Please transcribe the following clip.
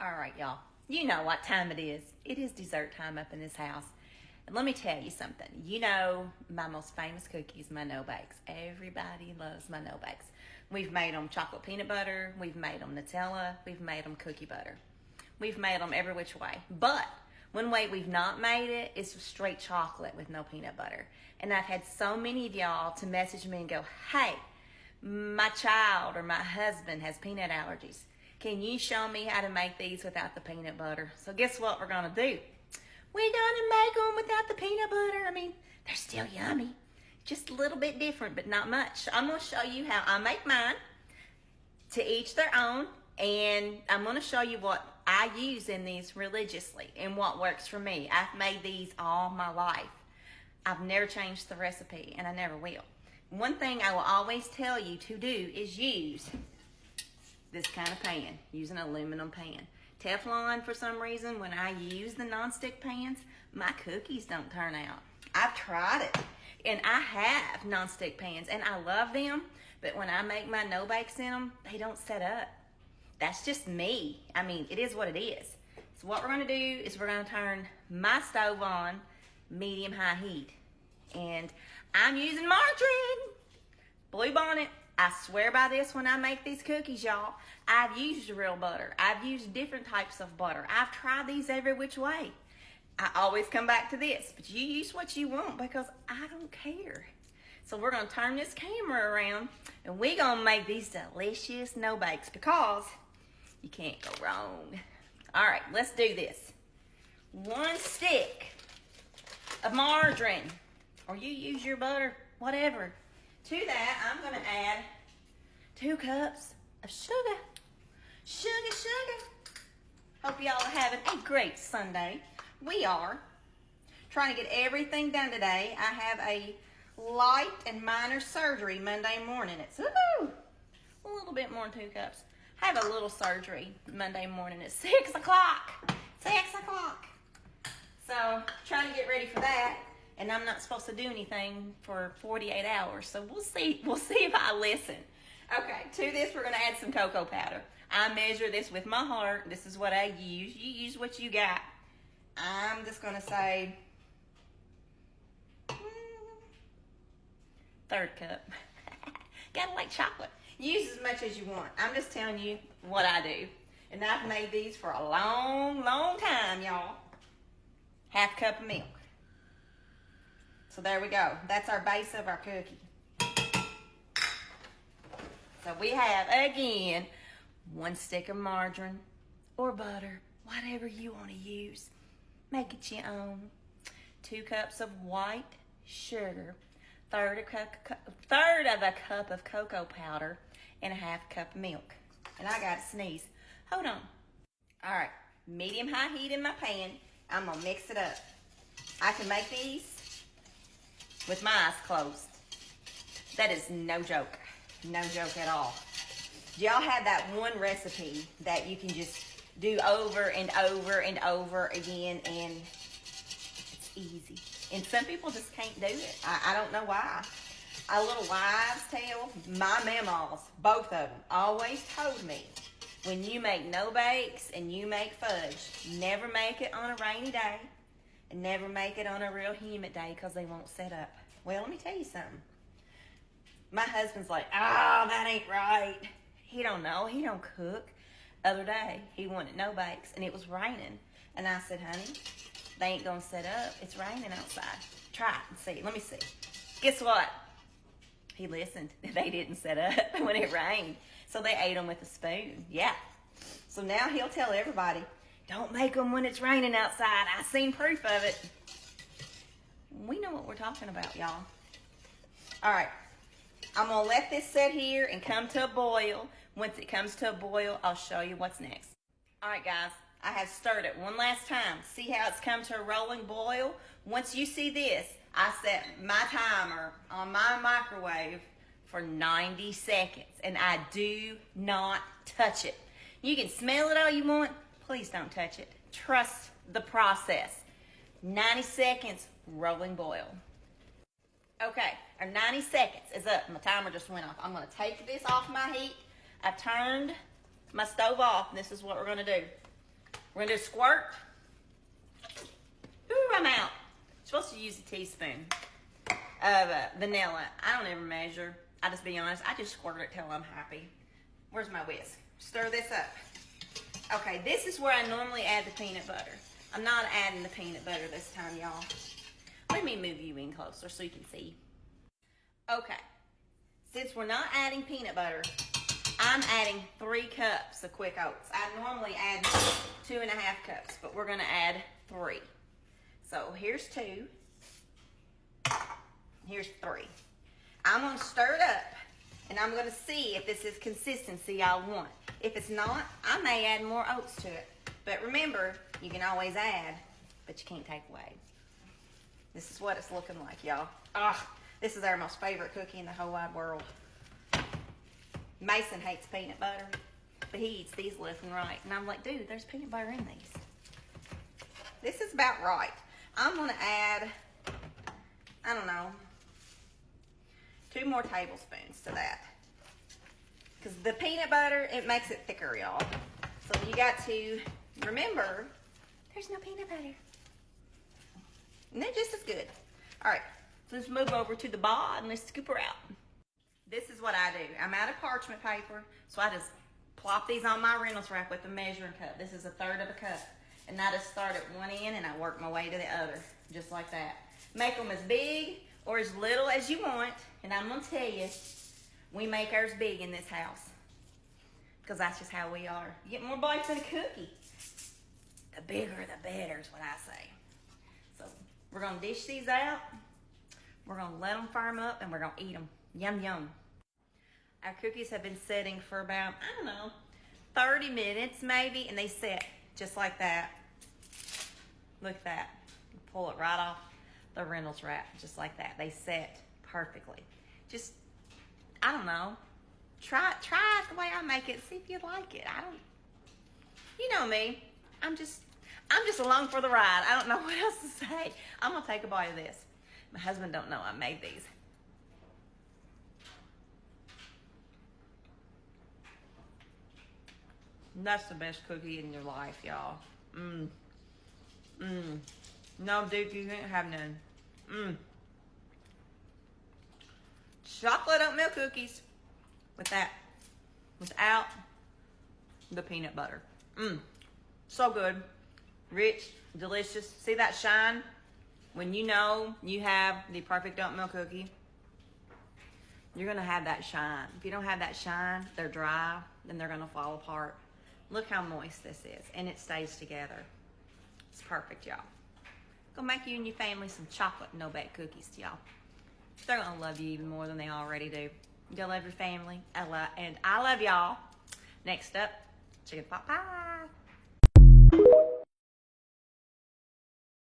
All right, y'all. You know what time it is. It is dessert time up in this house. And let me tell you something. You know my most famous cookies, my no-bakes. Everybody loves my no-bakes. We've made them chocolate peanut butter. We've made them Nutella. We've made them cookie butter. We've made them every which way. But one way we've not made it is straight chocolate with no peanut butter. And I've had so many of y'all to message me and go, hey, my child or my husband has peanut allergies. Can you show me how to make these without the peanut butter? So guess what we're going to do? We're going to make them without the peanut butter. I mean, they're still yummy. Just a little bit different, but not much. I'm going to show you how I make mine. To each their own. And I'm going to show you what I use in these religiously and what works for me. I've made these all my life. I've never changed the recipe, and I never will. One thing I will always tell you to do is use this kind of pan. Use an aluminum pan. Teflon, for some reason, when I use the nonstick pans, my cookies don't turn out. I've tried it, and I have nonstick pans, and I love them, but when I make my no-bakes in them, they don't set up. That's just me. I mean, it is what it is. So what we're going to do is we're going to turn my stove on medium-high heat. And I'm using margarine. Blue Bonnet. I swear by this when I make these cookies, y'all. I've used real butter. I've used different types of butter. I've tried these every which way. I always come back to this. But you use what you want because I don't care. So we're going to turn this camera around and we're going to make these delicious no-bakes because you can't go wrong. All right, let's do this. 1 stick of margarine, or you use your butter, whatever. To that, I'm going to add 2 cups of sugar. Sugar. Hope y'all are having a great Sunday. We are trying to get everything done today. I have a light and minor surgery Monday morning. It's a little bit more than 2 cups. I have a little surgery Monday morning at 6 o'clock. 6 o'clock. So, trying to get ready for that. And I'm not supposed to do anything for 48 hours. So, we'll see. We'll see if I listen. Okay, to this, we're going to add some cocoa powder. I measure this with my heart. This is what I use. You use what you got. I'm just going to say 1/3 cup. Gotta like chocolate. Use as much as you want. I'm just telling you what I do. And I've made these for a long, long time, y'all. 1/2 cup of milk. So there we go. That's our base of our cookie. So we have, again, 1 stick of margarine or butter, whatever you want to use. Make it your own. 2 cups of white sugar. 1/3 of a cup of cocoa powder and 1/2 cup of milk. And I got to sneeze. Hold on. All right, medium-high heat in my pan. I'm going to mix it up. I can make these with my eyes closed. That is no joke. No joke at all. Do y'all have that one recipe that you can just do over and over and over again and it's easy? And some people just can't do it. I don't know why. A little wives' tale, my mamas, both of them, always told me, when you make no-bakes and you make fudge, never make it on a rainy day and never make it on a real humid day because they won't set up. Well, let me tell you something. My husband's like, oh, that ain't right. He don't know. He don't cook. Other day, he wanted no-bakes and it was raining. And I said, honey, they ain't gonna set up. It's raining outside. Try it and see. Let me see. Guess what? He listened. They didn't set up when it rained. So they ate them with a spoon. Yeah. So now he'll tell everybody, don't make them when it's raining outside. I seen proof of it. We know what we're talking about, y'all. All right. I'm going to let this sit here and come to a boil. Once it comes to a boil, I'll show you what's next. All right, guys. I have stirred it one last time. See how it's come to a rolling boil? Once you see this, I set my timer on my microwave for 90 seconds. And I do not touch it. You can smell it all you want. Please don't touch it. Trust the process. 90 seconds, rolling boil. Okay, our 90 seconds is up. My timer just went off. I'm going to take this off my heat. I've turned my stove off. This is what we're going to do. We're gonna do a squirt. Ooh, I'm out. Supposed to use a teaspoon of vanilla. I don't ever measure. I just be honest. I just squirt it till I'm happy. Where's my whisk? Stir this up. Okay, this is where I normally add the peanut butter. I'm not adding the peanut butter this time, y'all. Let me move you in closer so you can see. Okay, since we're not adding peanut butter, I'm adding 3 cups of quick oats. I normally add 2.5 cups, but we're gonna add 3. So here's 2, here's 3. I'm gonna stir it up, and I'm gonna see if this is consistency I want. If it's not, I may add more oats to it. But remember, you can always add, but you can't take away. This is what it's looking like, y'all. This is our most favorite cookie in the whole wide world. Mason hates peanut butter, but he eats these left and right. And I'm like, dude, there's peanut butter in these. This is about right. I'm gonna add, I don't know, 2 more tablespoons to that. Because the peanut butter, it makes it thicker, y'all. So you got to remember, there's no peanut butter. And they're just as good. All right, so let's move over to the bowl and let's scoop her out. This is what I do. I'm out of parchment paper, so I just plop these on my Reynolds wrap with a measuring cup. This is 1/3 of a cup. And I just start at one end and I work my way to the other, just like that. Make them as big or as little as you want. And I'm gonna tell you, we make ours big in this house. Because that's just how we are. You get more bites than a cookie. The bigger, the better is what I say. So we're gonna dish these out. We're gonna let them firm up and we're gonna eat them. Yum, yum. Our cookies have been setting for about, I don't know, 30 minutes maybe, and they set just like that. Look at that. Pull it right off the Reynolds wrap, just like that. They set perfectly. Just, I don't know. Try it the way I make it. See if you like it. You know me. I'm just along for the ride. I don't know what else to say. I'm gonna take a bite of this. My husband don't know I made these. That's the best cookie in your life, y'all. No, Duke, you can't have none. Chocolate oatmeal cookies without the peanut butter. So good, rich, delicious. See that shine? When you know you have the perfect oatmeal cookie, you're gonna have that shine. If you don't have that shine, they're dry, then they're gonna fall apart. Look how moist this is, and it stays together. It's perfect, y'all. Go make you and your family some chocolate no-bake cookies, y'all. They're gonna love you even more than they already do. Go love your family, and I love y'all. Next up, chicken pot pie.